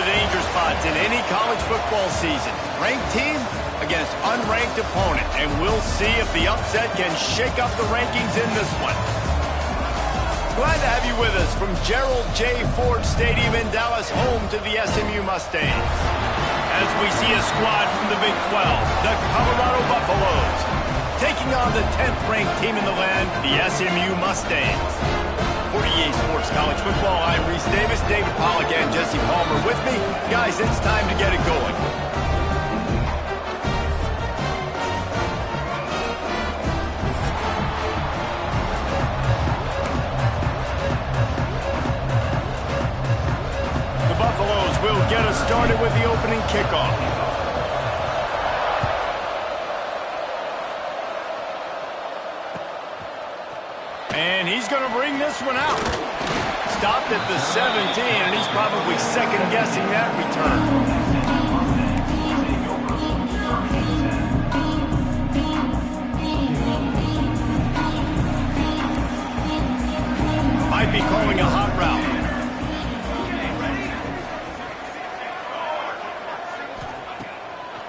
the danger spots in any college football season. Ranked team against unranked opponent, and we'll see if the upset can shake up the rankings in this one. Glad to have you with us from Gerald J. Ford Stadium in Dallas, home to the SMU Mustangs. As we see a squad from the Big 12, the Colorado Buffaloes, taking on the 10th ranked team in the land, the SMU Mustangs. For EA Sports College Football, I'm Reese Davis, David Pollack, and Jesse Palmer with me. Guys, it's time to get it going. Will get us started with the opening kickoff. And he's going to bring this one out. Stopped at the 17, and he's probably second-guessing that return. Might be calling a hot route.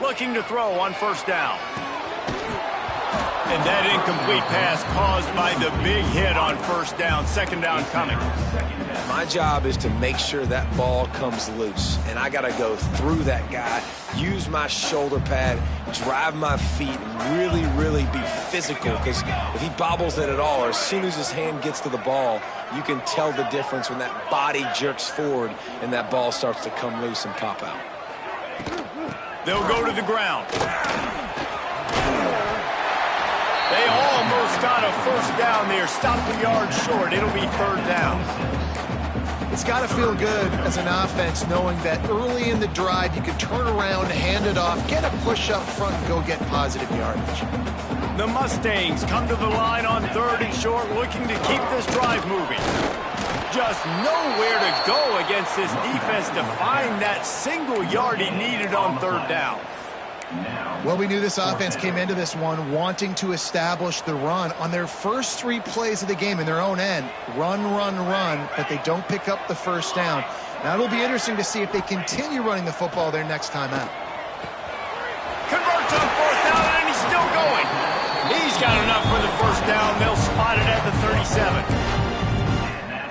Looking to throw on first down. And that incomplete pass caused by the big hit on first down. Second down coming. My job is to make sure that ball comes loose. And I got to go through that guy, use my shoulder pad, drive my feet, and really be physical. Because if he bobbles it at all, or as soon as his hand gets to the ball, you can tell the difference when that body jerks forward and that ball starts to come loose and pop out. They'll go to the ground. They almost got a first down there. Stopped a yard short. It'll be third down. It's got to feel good as an offense knowing that early in the drive you can turn around, hand it off, get a push up front, and go get positive yardage. The Mustangs come to the line on third and short, looking to keep this drive moving. Just nowhere to go against this defense to find that single yard he needed on third down. Well, we knew this offense came into this one wanting to establish the run on their first 3 plays of the game in their own end. Run, but they don't pick up the first down. Now it'll be interesting to see if they continue running the football their next time out. Converts on fourth down, and he's still going. He's got enough for the first down. They'll spot it at the 37.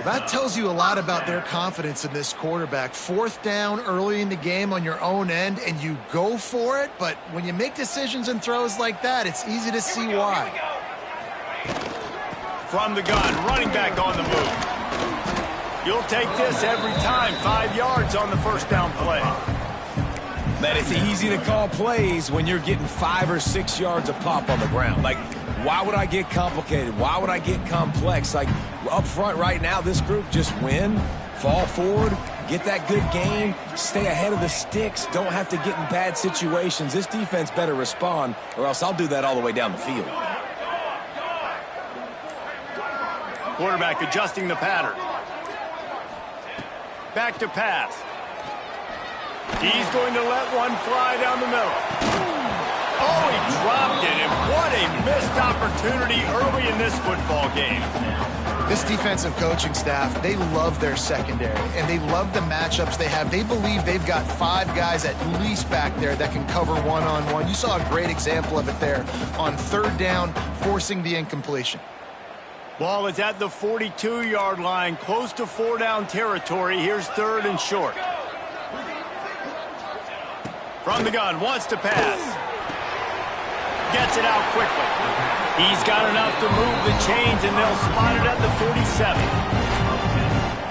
That tells you a lot about their confidence in this quarterback. Fourth down early in the game on your own end, and you go for it. But when you make decisions and throws like that, it's easy to see why. From the gun, running back on the move. You'll take this every time. 5 yards on the first down play. Man, it's easy to call plays when you're getting 5 or 6 yards of pop on the ground. Like, why would I get complicated? Why would I get complex? Like, up front right now, this group just win, fall forward, get that good gain, stay ahead of the sticks, don't have to get in bad situations. This defense better respond, or else I'll do that all the way down the field. Quarterback adjusting the pattern. Back to pass. He's going to let one fly down the middle. Oh, he dropped it, and what a missed opportunity early in this football game. This defensive coaching staff, they love their secondary, and they love the matchups they have. They believe they've got 5 guys at least back there that can cover one-on-one. You saw a great example of it there on third down, forcing the incompletion. Ball is at the 42-yard line, close to 4-down territory. Here's third and short. From the gun, wants to pass. Gets it out quickly. He's got enough to move the chains, and they'll spot it at the 47.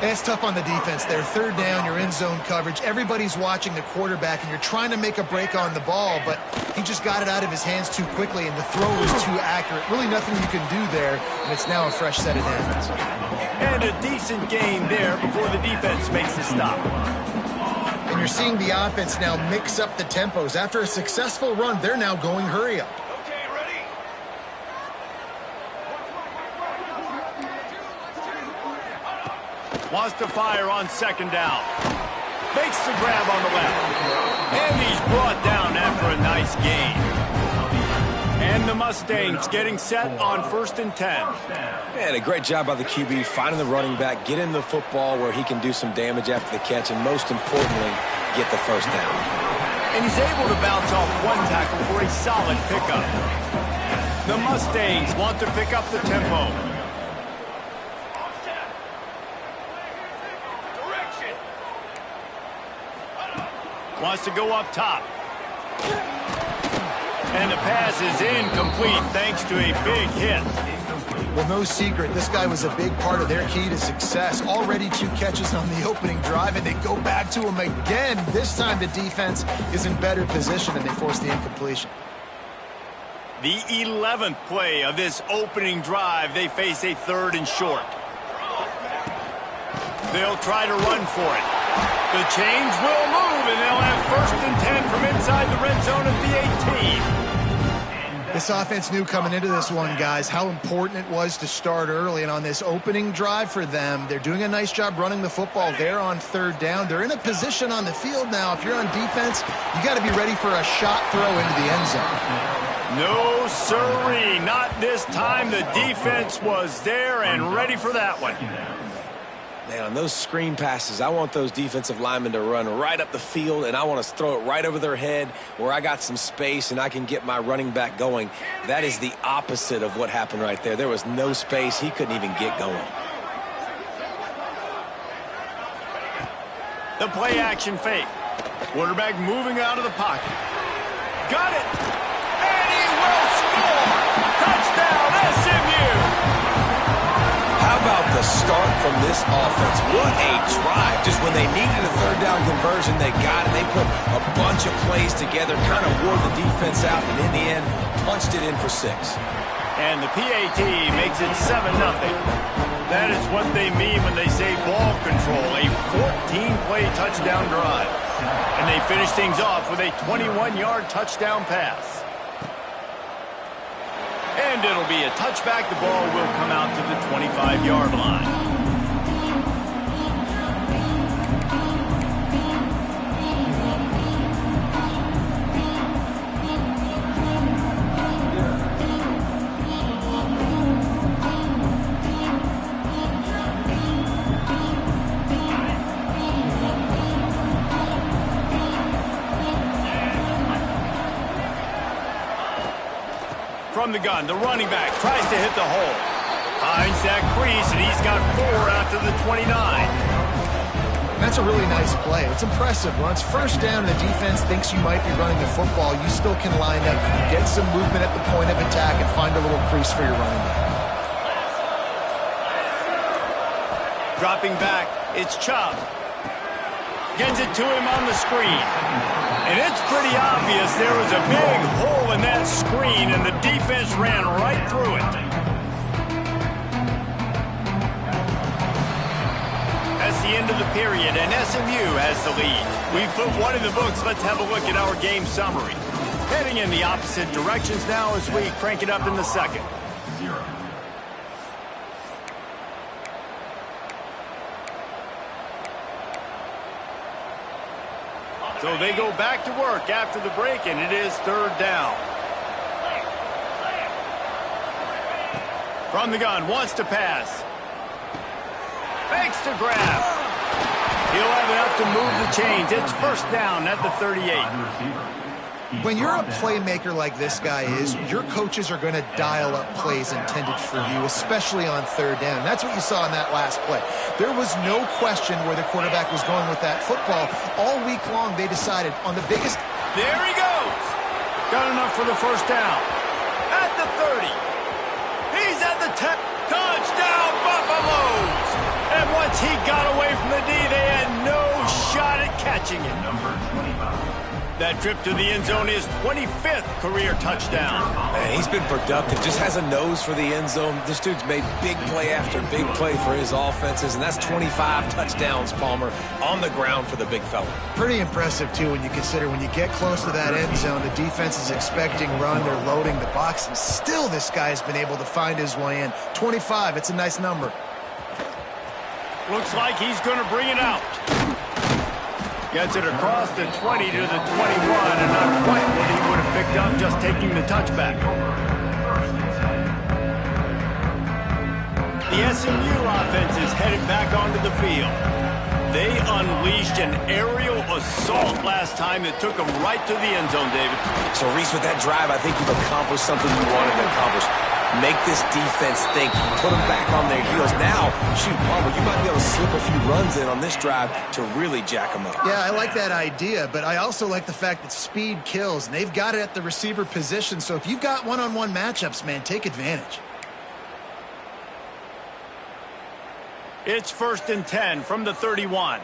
It's tough on the defense there. Third down, you're in zone coverage. Everybody's watching the quarterback, and you're trying to make a break on the ball, but he just got it out of his hands too quickly, and the throw was too accurate. Really nothing you can do there, and it's now a fresh set of downs. And a decent gain there before the defense makes the stop. And you're seeing the offense now mix up the tempos. After a successful run, they're now going hurry up. Wants to fire on second down. Makes the grab on the left. And he's brought down after a nice gain. And the Mustangs getting set on first and 10. And a great job by the QB finding the running back, getting the football where he can do some damage after the catch, and most importantly, get the first down. And he's able to bounce off one tackle for a solid pickup. The Mustangs want to pick up the tempo. Wants to go up top. And the pass is incomplete thanks to a big hit. Well, no secret, this guy was a big part of their key to success. Already 2 catches on the opening drive, and they go back to him again. This time the defense is in better position, and they force the incompletion. The 11th play of this opening drive, they face a 3rd and short. They'll try to run for it. The chains will move, and they'll have 1st and 10 from inside the red zone at the 18. This offense knew coming into this one, guys, how important it was to start early. And on this opening drive for them, they're doing a nice job running the football. They're on 3rd down. They're in a position on the field now. If you're on defense, you got to be ready for a shot throw into the end zone. No, sirree. Not this time. The defense was there and ready for that one. Man, on those screen passes, I want those defensive linemen to run right up the field, and I want to throw it right over their head where I got some space and I can get my running back going. That is the opposite of what happened right there. There was no space. He couldn't even get going. The play action fake. Quarterback moving out of the pocket. Got it. And he will score. Touchdown, SMU. How about the start from this offense? What a drive. Just when they needed a 3rd down conversion, they got it. They put a bunch of plays together, kind of wore the defense out, and in the end, punched it in for 6. And the PAT makes it 7-0. That is what they mean when they say ball control, a 14-play touchdown drive. And they finish things off with a 21-yard touchdown pass. And it'll be a touchback. The ball will come out to the 25-yard line. From the gun, the running back tries to hit the hole. Finds that crease, and he's got 4 after the 29. That's a really nice play. It's impressive. Once 1st down and the defense thinks you might be running the football, you still can line up. You can get some movement at the point of attack and find a little crease for your running back. Dropping back, it's Chubb. Gets it to him on the screen. And it's pretty obvious there was a big hole in that screen, and the defense ran right through it. That's the end of the period, and SMU has the lead. We've put one in the books. Let's have a look at our game summary. Heading in the opposite directions now as we crank it up in the second. So they go back to work after the break, and it is 3rd down. From the gun, wants to pass. Fakes to grab. He'll have enough to move the chains. It's 1st down at the 38. When you're a playmaker like this guy is, your coaches are going to dial up plays intended for you, especially on 3rd down. That's what you saw in that last play. There was no question where the quarterback was going with that football. All week long, they decided on the biggest... There he goes. Got enough for the 1st down. At the 30. He's at the 10. Touchdown, Buffaloes. And once he got away from the D, they had no shot at catching him. Number 25. That trip to the end zone is 25th career touchdown. Man, he's been productive. Just has a nose for the end zone. This dude's made big play after big play for his offenses, and that's 25 touchdowns, Palmer, on the ground for the big fella. Pretty impressive, too, when you consider when you get close to that end zone, the defense is expecting run. They're loading the box, and still this guy has been able to find his way in. 25, it's a nice number. Looks like he's going to bring it out. Gets it across the 20 to the 21, and not quite what he would have picked up just taking the touchback. The SMU offense is headed back onto the field. They unleashed an aerial assault last time that took him right to the end zone, David. So, Reese, with that drive, I think you've accomplished something you wanted to accomplish. Make this defense think, put them back on their heels. Now, shoot, Palmer, you might be able to slip a few runs in on this drive to really jack them up. Yeah, I like that idea, but I also like the fact that speed kills, and they've got it at the receiver position. So if you've got one-on-one matchups, man, take advantage. It's 1st and 10 from the 31.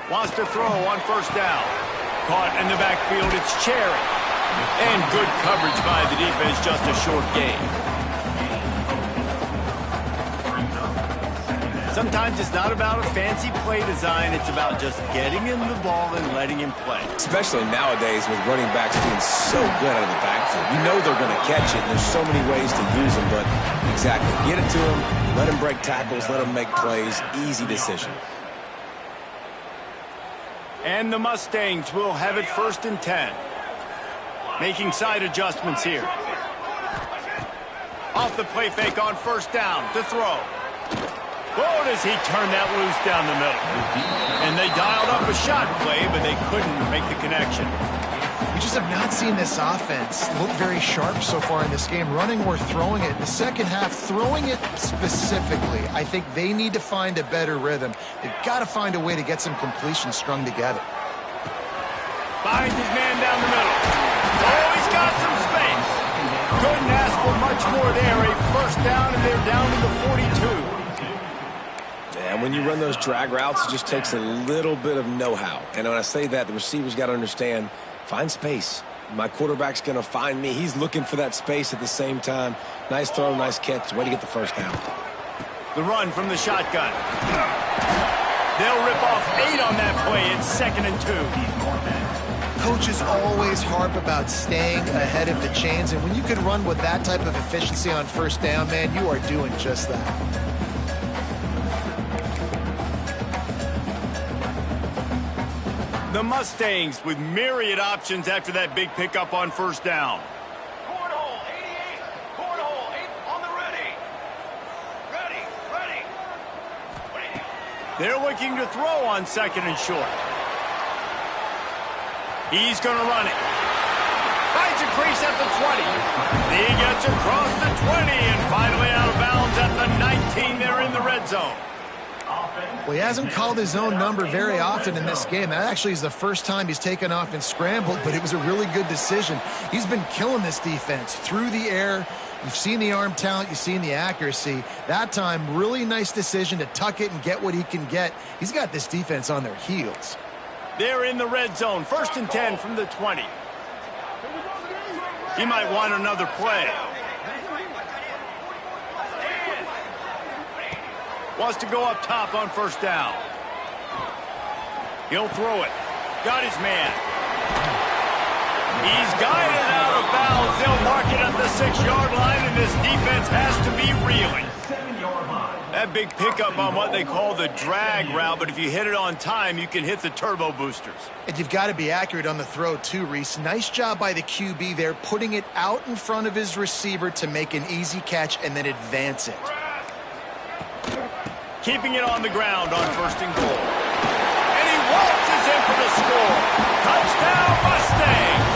Wants to throw on 1st down. Caught in the backfield, it's Cherry. And good coverage by the defense, just a short gain. Sometimes it's not about a fancy play design, it's about just getting him the ball and letting him play. Especially nowadays with running backs being so good out of the backfield. You know they're going to catch it, and there's so many ways to use them, but exactly, get it to him, let him break tackles, let him make plays, easy decision. And the Mustangs will have it 1st and 10. Making side adjustments here. Off the play fake on 1st down to throw. Oh, does he turn that loose down the middle. And they dialed up a shot play, but they couldn't make the connection. We just have not seen this offense look very sharp so far in this game, running or throwing it. In the second half, throwing it specifically, I think they need to find a better rhythm. They've got to find a way to get some completions strung together. Finds his man down the middle. Oh, he's got some space. Couldn't ask for much more there. A 1st down, and they're down to the 42. And when you run those drag routes, it just takes a little bit of know-how. And when I say that, the receiver's got to understand, find space. My quarterback's going to find me. He's looking for that space at the same time. Nice throw, nice catch. Way to get the 1st down. The run from the shotgun. They'll rip off 8 on that play. It's 2nd and 2. Coaches always harp about staying ahead of the chains, and when you can run with that type of efficiency on 1st down, man, you are doing just that. The Mustangs with myriad options after that big pickup on 1st down. Cornhole, 88. Cornhole, 8 on the ready. Ready. They're looking to throw on 2nd and short. He's going to run it. Finds a crease at the 20. He gets across the 20 and finally out of bounds at the 19. They're in the red zone. Well, he hasn't called his own number very often in this game. That actually is the first time he's taken off and scrambled, but it was a really good decision. He's been killing this defense through the air. You've seen the arm talent, you've seen the accuracy. That time, really nice decision to tuck it and get what he can get. He's got this defense on their heels. They're in the red zone, 1st and 10 from the 20. He might want another play. Wants to go up top on 1st down. He'll throw it. Got his man. He's guided out of bounds. They'll mark it at the 6-yard line, and this defense has to be reeling. That big pickup on what they call the drag route, but if you hit it on time, you can hit the turbo boosters. And you've got to be accurate on the throw too, Reese. Nice job by the QB there, putting it out in front of his receiver to make an easy catch and then advance it. Keeping it on the ground on 1st and goal. And he waltzes in for the score. Touchdown, Mustangs!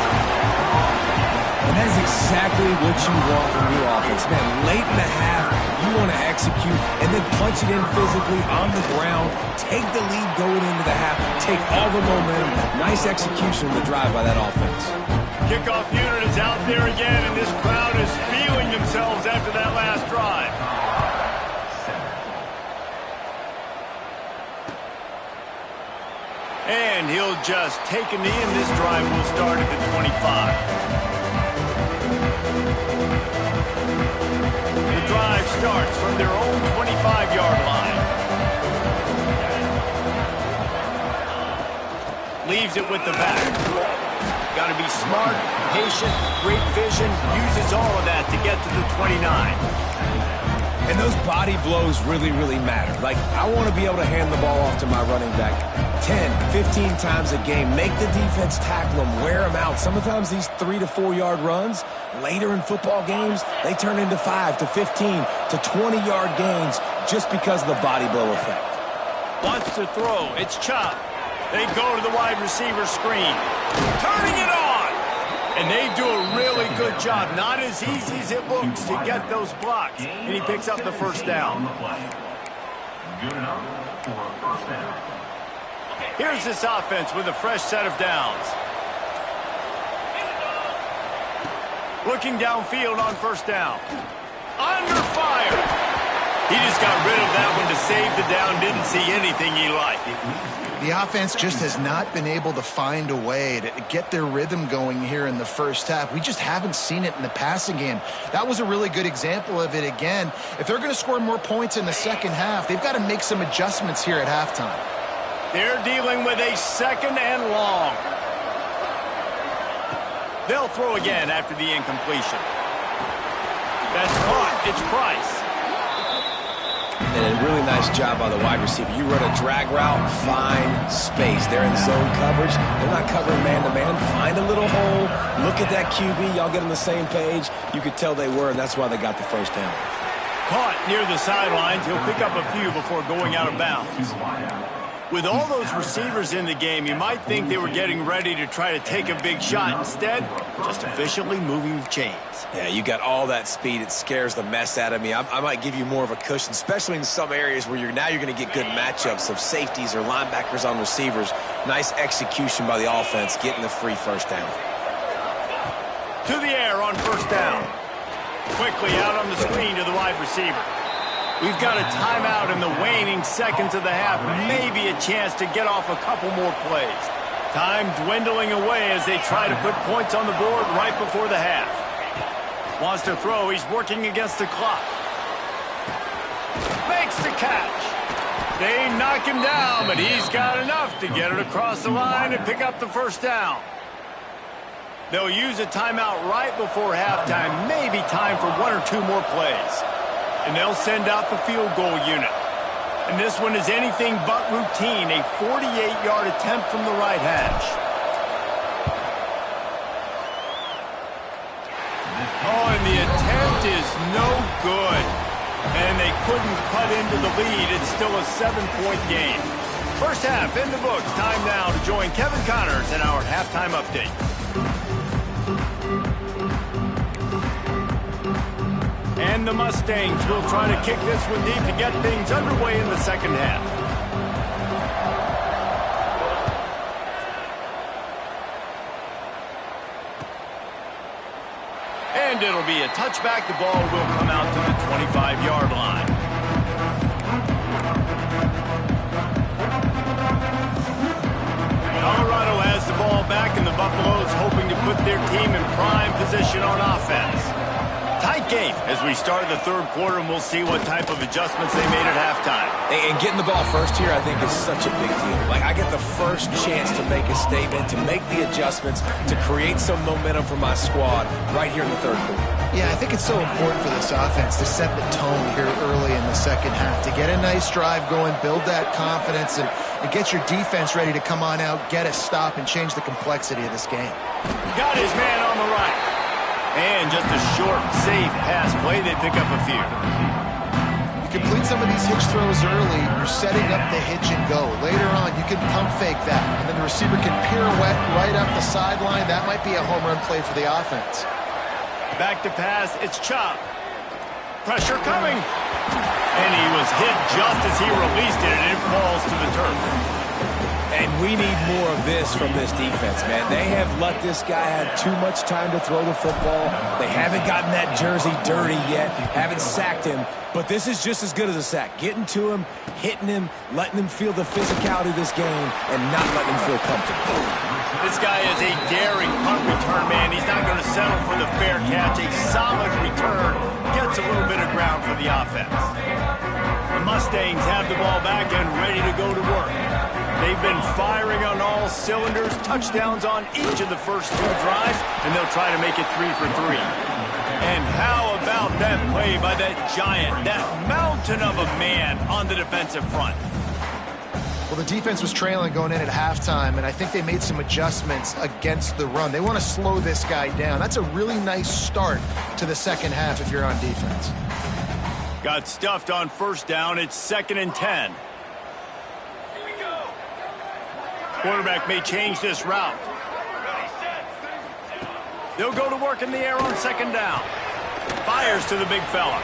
And that is exactly what you want from your offense. Man, late in the half, you want to execute and then punch it in physically on the ground, take the lead going into the half, take all the momentum. Nice execution of the drive by that offense. Kickoff unit is out there again, and this crowd is feeling themselves after that last drive. And he'll just take a knee, and this drive will start at the 25. The drive starts from their own 25-yard line. Leaves it with the back. Got to be smart, patient, great vision, uses all of that to get to the 29. And those body blows really, really matter. Like, I want to be able to hand the ball off to my running back 10, 15 times a game. Make the defense tackle them, wear them out. Sometimes these 3 to 4 yard runs, later in football games, they turn into 5 to 15 to 20 yard gains just because of the body blow effect. Wants to throw. It's Chop. They go to the wide receiver screen. Turning it on. And they do a really good job. Not as easy as it looks to get those blocks. And he picks up the first down. Good enough for a first down. Here's this offense with a fresh set of downs. Looking downfield on first down. Under fire. He just got rid of that one to save the down. Didn't see anything he liked. The offense just has not been able to find a way to get their rhythm going here in the first half. We just haven't seen it in the passing game. That was a really good example of it again. If they're going to score more points in the second half, they've got to make some adjustments here at halftime. They're dealing with a second and long. They'll throw again after the incompletion. That's caught. It's Price. And a really nice job by the wide receiver. You run a drag route, find space. They're in zone coverage. They're not covering man-to-man. Find a little hole. Look at that QB. Y'all get on the same page. You could tell they were, and that's why they got the first down. Caught near the sidelines. He'll pick up a few before going out of bounds. With all those receivers in the game, you might think they were getting ready to try to take a big shot. Instead, just efficiently moving the chains. Yeah, you got all that speed. It scares the mess out of me. I might give you more of a cushion, especially in some areas where you're going to get good matchups of safeties or linebackers on receivers. Nice execution by the offense, getting the free first down. To the air on first down. Quickly out on the screen to the wide receiver. We've got a timeout in the waning seconds of the half. Maybe a chance to get off a couple more plays. Time dwindling away as they try to put points on the board right before the half. Wants to throw. He's working against the clock. Makes the catch. They knock him down, but he's got enough to get it across the line and pick up the first down. They'll use a timeout right before halftime. Maybe time for 1 or 2 more plays. And they'll send out the field goal unit. And this one is anything but routine. A 48-yard attempt from the right hash. Oh, and the attempt is no good. And they couldn't cut into the lead. It's still a 7-point game. First half in the books. Time now to join Kevin Connors in our halftime update. And the Mustangs will try to kick this one deep to get things underway in the second half. And it'll be a touchback. The ball will come out to the 25-yard line. Colorado has the ball back, and the Buffaloes hoping to put their team in prime position on offense. Tight game as we start the third quarter, and we'll see what type of adjustments they made at halftime. And getting the ball first here, I think, is such a big deal. Like, I get the first chance to make a statement, to make the adjustments, to create some momentum for my squad right here in the third quarter. Yeah, I think it's so important for this offense to set the tone here early in the second half, to get a nice drive going, build that confidence, and get your defense ready to come on out, get a stop, and change the complexity of this game. Got his man on the right. And just a short, safe pass play. They pick up a few. You complete some of these hitch throws early, you're setting up the hitch and go. Later on, you can pump fake that, and then the receiver can pirouette right up the sideline. That might be a home run play for the offense. Back to pass. It's Chop. Pressure coming. And he was hit just as he released it, and it falls to the turf. And we need more of this from this defense, man. They have let this guy have too much time to throw the football. They haven't gotten that jersey dirty yet, haven't sacked him. But this is just as good as a sack. Getting to him, hitting him, letting him feel the physicality of this game, and not letting him feel comfortable. This guy is a daring punt return man. He's not going to settle for the fair catch. A solid return gets a little bit of ground for the offense. The Mustangs have the ball back and ready to go to work. They've been firing on all cylinders, touchdowns on each of the first 2 drives, and they'll try to make it 3 for 3. And how about that play by that giant, that mountain of a man on the defensive front? Well, the defense was trailing going in at halftime, and I think they made some adjustments against the run. They want to slow this guy down. That's a really nice start to the second half if you're on defense. Got stuffed on first down. It's 2nd and 10. Here we go. Quarterback may change this route. Ready, set. They'll go to work in the air on 2nd down. Fires to the big fella.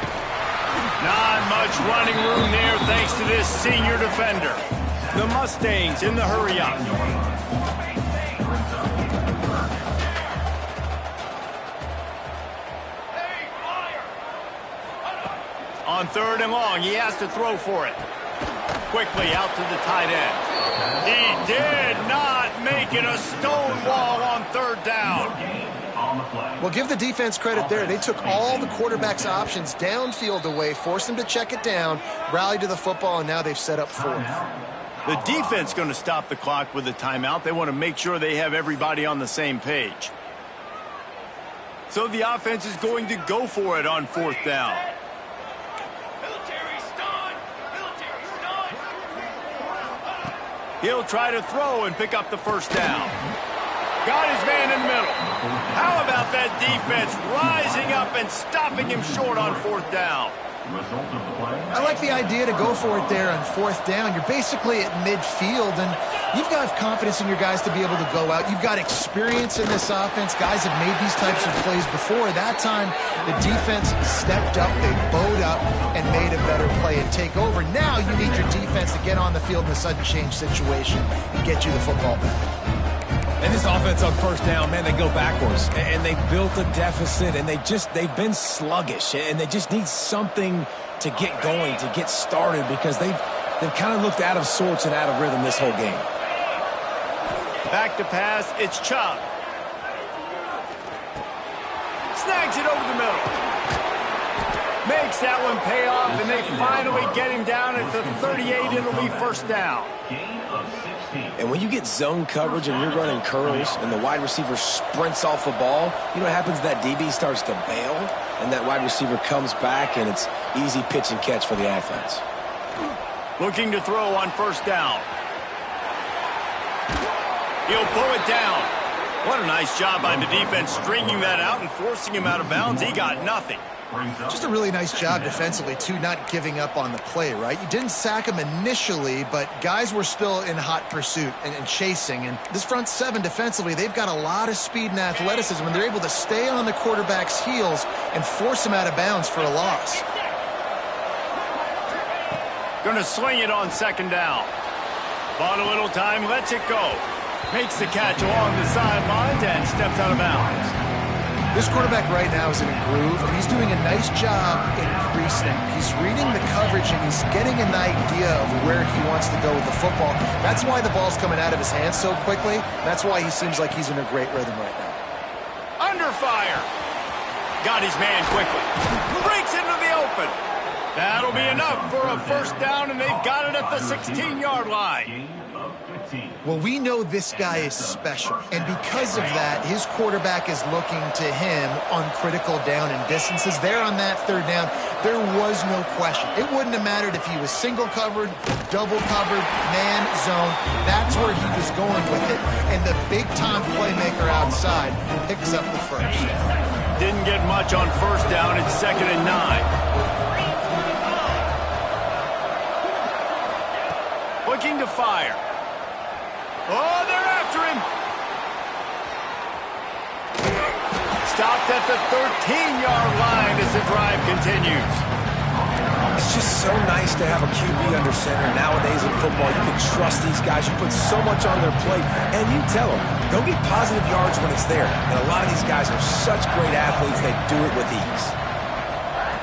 Not much running room there thanks to this senior defender. The Mustangs in the hurry up. Hey, fire. On 3rd and long, he has to throw for it. Quickly out to the tight end. He did not make it a stone wall on 3rd down. Well, give the defense credit there. They took all the quarterback's options downfield away, forced them to check it down, rallied to the football, and now they've set up 4th. The defense going to stop the clock with a timeout. They want to make sure they have everybody on the same page. So the offense is going to go for it on 4th down. Military stun. Military stun. He'll try to throw and pick up the 1st down. Got his man in the middle. How about that defense rising up and stopping him short on 4th down? I like the idea to go for it there on 4th down. You're basically at midfield, and you've got confidence in your guys to be able to go out. You've got experience in this offense. Guys have made these types of plays before. That time, the defense stepped up, they bowed up, and made a better play and take over. Now you need your defense to get on the field in a sudden change situation and get you the football back. And this offense on 1st down, man, they go backwards. And they built a deficit, and they've been sluggish. And they just need something to get going, to get started, because they've kind of looked out of sorts and out of rhythm this whole game. Back to pass, it's Chubb. Snags it over the middle. Makes that one pay off, and they finally get him down at the 38. It'll be 1st down. And when you get zone coverage and you're running curls and the wide receiver sprints off the ball, you know what happens? That DB starts to bail, and that wide receiver comes back, and it's easy pitch and catch for the offense. Looking to throw on 1st down. He'll pull it down. What a nice job by the defense stringing that out and forcing him out of bounds. He got nothing. Just a really nice job defensively, too, not giving up on the play, right? You didn't sack him initially, but guys were still in hot pursuit and chasing. And this front 7 defensively, they've got a lot of speed and athleticism, and they're able to stay on the quarterback's heels and force him out of bounds for a loss. Going to swing it on 2nd down. Bought a little time, lets it go. Makes the catch along the sidelines and steps out of bounds. This quarterback right now is in a groove, and he's doing a nice job in pre-snap. He's reading the coverage, and he's getting an idea of where he wants to go with the football. That's why the ball's coming out of his hands so quickly. That's why he seems like he's in a great rhythm right now. Under fire. Got his man quickly. Breaks into the open. That'll be enough for a 1st down, and they've got it at the 16-yard line. Well, we know this guy is special, and because of that, his quarterback is looking to him on critical down and distances. There on that 3rd down, there was no question. It wouldn't have mattered if he was single covered, double covered, man, zone. That's where he was going with it, and the big-time playmaker outside picks up the 1st. Didn't get much on 1st down. It's 2nd and 9. Looking to fire. Oh, they're after him. Stopped at the 13-yard line as the drive continues. It's just so nice to have a QB under center. Nowadays in football, you can trust these guys. You put so much on their plate, and you tell them, go get positive yards when it's there. And a lot of these guys are such great athletes, they do it with ease.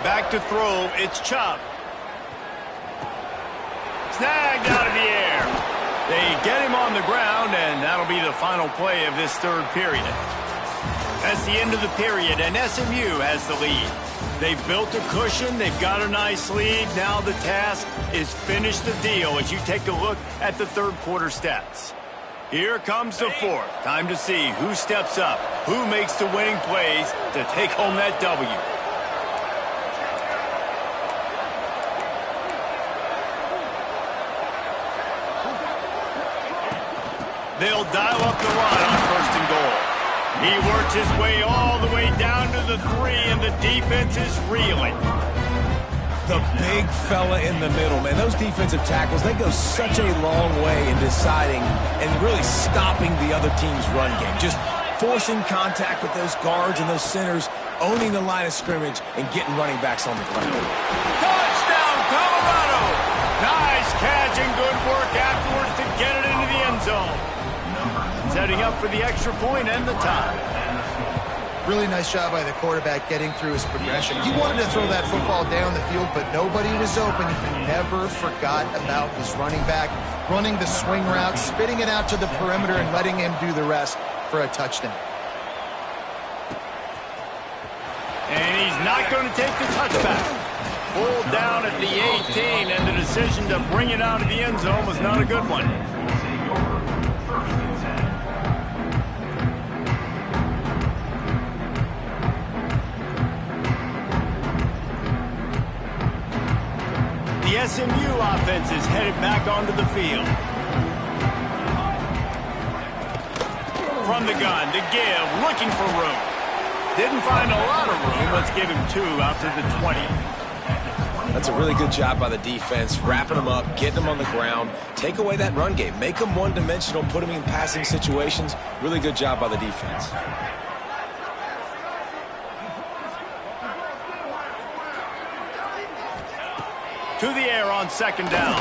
Back to throw, it's Chubb. Snagged out of the air. They get him on the ground, and that'll be the final play of this 3rd period. That's the end of the period, and SMU has the lead. They've built a cushion. They've got a nice lead. Now the task is finish the deal as you take a look at the 3rd quarter stats. Here comes the 4th. Time to see who steps up, who makes the winning plays to take home that W. They'll dial up the run on 1st and goal. He works his way all the way down to the 3, and the defense is reeling. The big fella in the middle, man. Those defensive tackles, they go such a long way in deciding and really stopping the other team's run game. Just forcing contact with those guards and those centers, owning the line of scrimmage, and getting running backs on the ground. Touchdown, Colorado! Nice catch and good work afterwards to get it into the end zone. Setting up for the extra point and the tie. Really nice job by the quarterback getting through his progression. He wanted to throw that football down the field, but nobody was open. He never forgot about his running back, running the swing route, spitting it out to the perimeter, and letting him do the rest for a touchdown. And he's not going to take the touchback. Pulled down at the 18, and the decision to bring it out of the end zone was not a good one. The SMU offense is headed back onto the field. From the gun to give, looking for room. Didn't find a lot of room. Let's give him 2 out to the 20. That's a really good job by the defense, wrapping them up, getting them on the ground, take away that run game, make them one-dimensional, put them in passing situations. Really good job by the defense. To the air on 2nd down.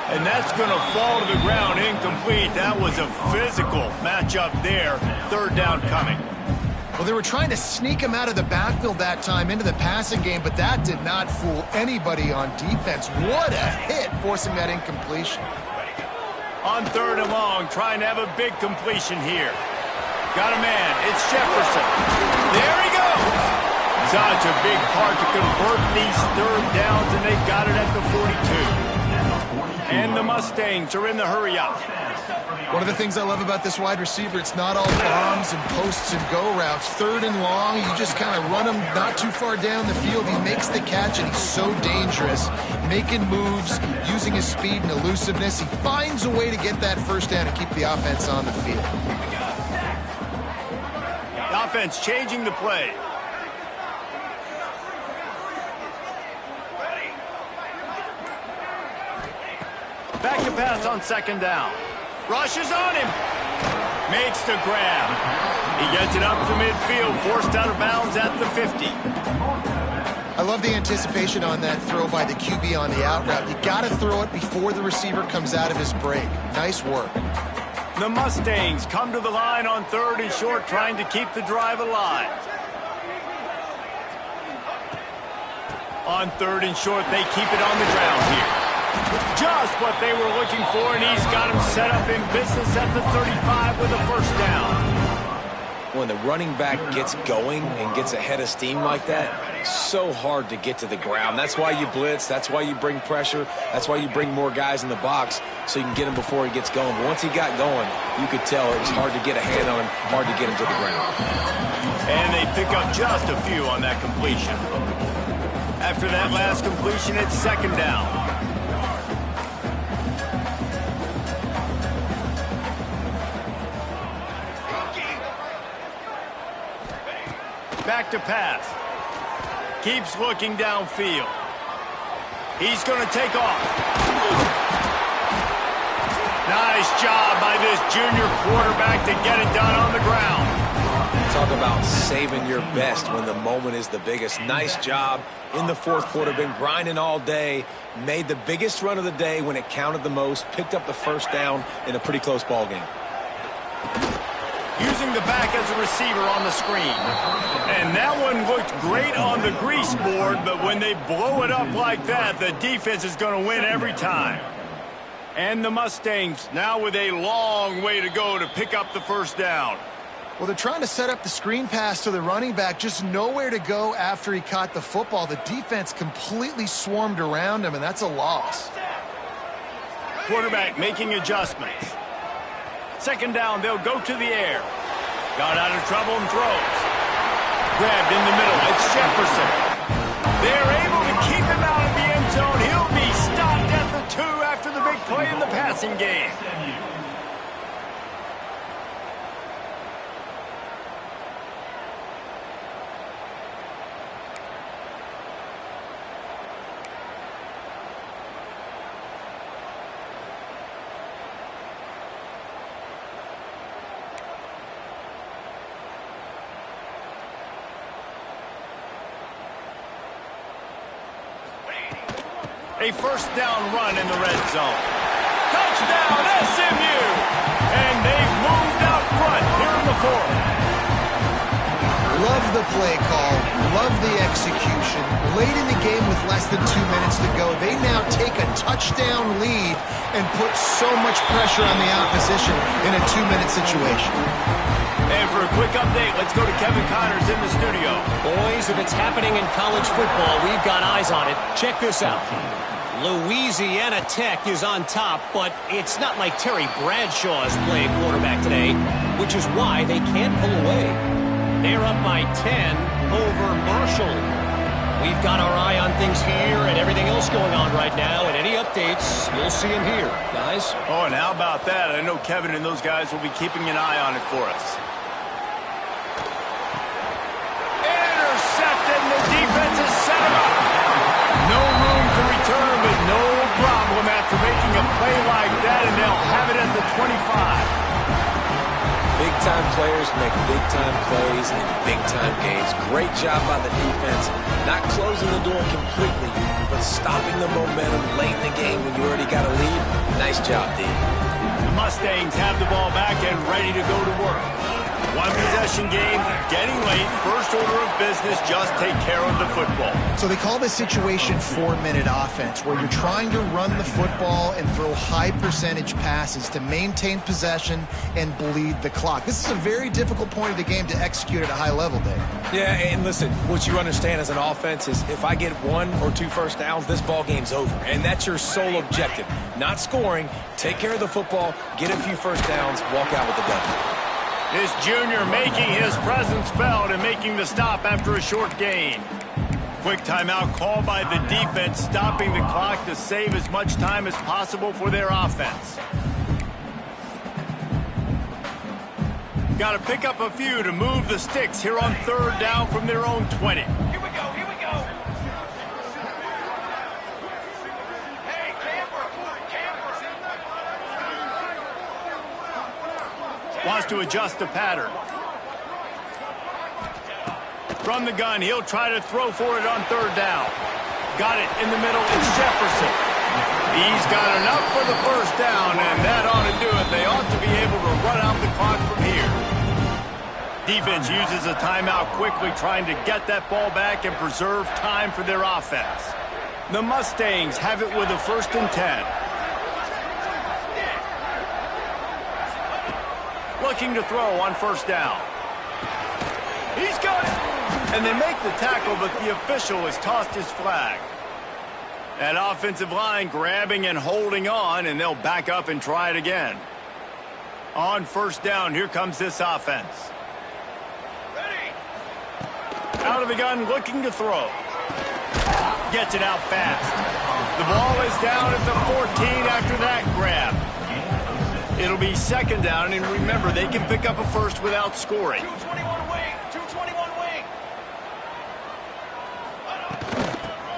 And that's going to fall to the ground incomplete. That was a physical matchup there. 3rd down coming. Well, they were trying to sneak him out of the backfield that time into the passing game, but that did not fool anybody on defense. What a hit, forcing that incompletion. On 3rd and long, trying to have a big completion here. Got a man. It's Jefferson. There he goes. Such a big part to convert these 3rd downs, and they got it at the 42. And the Mustangs are in the hurry-up. One of the things I love about this wide receiver, it's not all bombs and posts and go routes. 3rd and long, you just kind of run him not too far down the field. He makes the catch, and he's so dangerous, making moves, using his speed and elusiveness. He finds a way to get that 1st down and keep the offense on the field. The offense changing the play. Back to pass on 2nd down. Rushes on him. Makes the grab. He gets it up to midfield, forced out of bounds at the 50. I love the anticipation on that throw by the QB on the out route. You got to throw it before the receiver comes out of his break. Nice work. The Mustangs come to the line on 3rd and short, trying to keep the drive alive. On 3rd and short, they keep it on the ground here. Just what they were looking for, and he's got him set up in business at the 35 with a 1st down. When the running back gets going and gets ahead of steam like that, so hard to get to the ground. That's why you blitz. That's why you bring pressure. That's why you bring more guys in the box so you can get him before he gets going. But once he got going, you could tell it was hard to get a hand on him, hard to get him to the ground. And they pick up just a few on that completion. After that last completion, it's 2nd down. Back to pass. Keeps looking downfield. He's going to take off. Nice job by this junior quarterback to get it done on the ground. Talk about saving your best when the moment is the biggest. Nice job in the 4th quarter. Been grinding all day. Made the biggest run of the day when it counted the most. Picked up the 1st down in a pretty close ball game. Using the back as a receiver on the screen. And that one looked great on the grease board, but when they blow it up like that, the defense is going to win every time. And the Mustangs now with a long way to go to pick up the 1st down. Well, they're trying to set up the screen pass to the running back, just nowhere to go after he caught the football. The defense completely swarmed around him, and that's a loss. Quarterback making adjustments. 2nd down, they'll go to the air. Got out of trouble and throws. Grabbed in the middle. It's Jefferson. They're able to keep him out of the end zone. He'll be stopped at the 2 after the big play in the passing game. A first down run in the red zone. Touchdown, SMU! And they've moved out front here in the fourth. Love the play call, love the execution. Late in the game with less than 2 minutes to go, they now take a touchdown lead and put so much pressure on the opposition in a 2-minute situation. And for a quick update, let's go to Kevin Connors in the studio. Boys, if it's happening in college football, we've got eyes on it. Check this out. Louisiana Tech is on top, but it's not like Terry Bradshaw is playing quarterback today, which is why they can't pull away. They're up by 10 over Marshall. We've got our eye on things here and everything else going on right now, and any updates, we'll see them here, guys. Oh, and how about that? I know Kevin and those guys will be keeping an eye on it for us. Intercepted, and the defense has set him up. No room to return, but no problem after making a play like that, and they'll have it at the 25. Big-time players make big-time plays in big-time games. Great job by the defense. Not closing the door completely, but stopping the momentum late in the game when you already got a lead. Nice job, D. The Mustangs have the ball back and ready to go to work. One possession game, getting late, first order of business, just take care of the football. So they call this situation 4-minute offense, where you're trying to run the football and throw high percentage passes to maintain possession and bleed the clock. This is a very difficult point of the game to execute at a high level, Dave. Yeah, and listen, what you understand as an offense is if I get 1 or 2 first downs, this ball game's over. And that's your sole objective. Not scoring, take care of the football, get a few first downs, walk out with the W. This junior making his presence felt and making the stop after a short gain. Quick timeout called by the defense, stopping the clock to save as much time as possible for their offense. Got to pick up a few to move the sticks here on third down from their own 20. Here we go, here we go. Hey, camper. Wants to adjust the pattern. From the gun, he'll try to throw for it on third down. Got it in the middle, it's Jefferson. He's got enough for the first down, and that ought to do it. They ought to be able to run out the clock from here. Defense uses a timeout quickly, trying to get that ball back and preserve time for their offense. The Mustangs have it with a 1st and 10. Looking to throw on first down. He's got it! And they make the tackle, but the official has tossed his flag. That offensive line grabbing and holding on, and they'll back up and try it again. On first down, here comes this offense. Ready! Out of the gun, looking to throw. Gets it out fast. The ball is down at the 14 after that grab. It'll be 2nd down, and remember, they can pick up a first without scoring. 221 wing, 221 wing.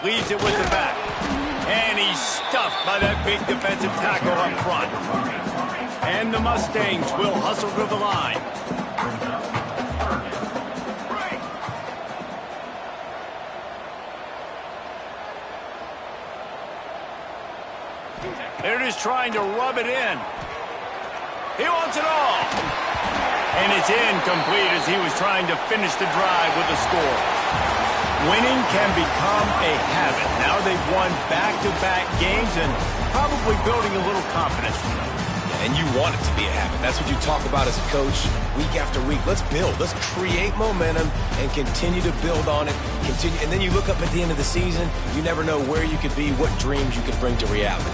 Leaves it with the back. And he's stuffed by that big defensive tackle up front. And the Mustangs will hustle to the line. They're just trying to rub it in. He wants it all. And it's incomplete as he was trying to finish the drive with a score. Winning can become a habit. Now they've won back-to-back games and probably building a little confidence. And you want it to be a habit. That's what you talk about as a coach week after week. Let's build. Let's create momentum and continue to build on it. And then you look up at the end of the season, you never know where you could be, what dreams you could bring to reality.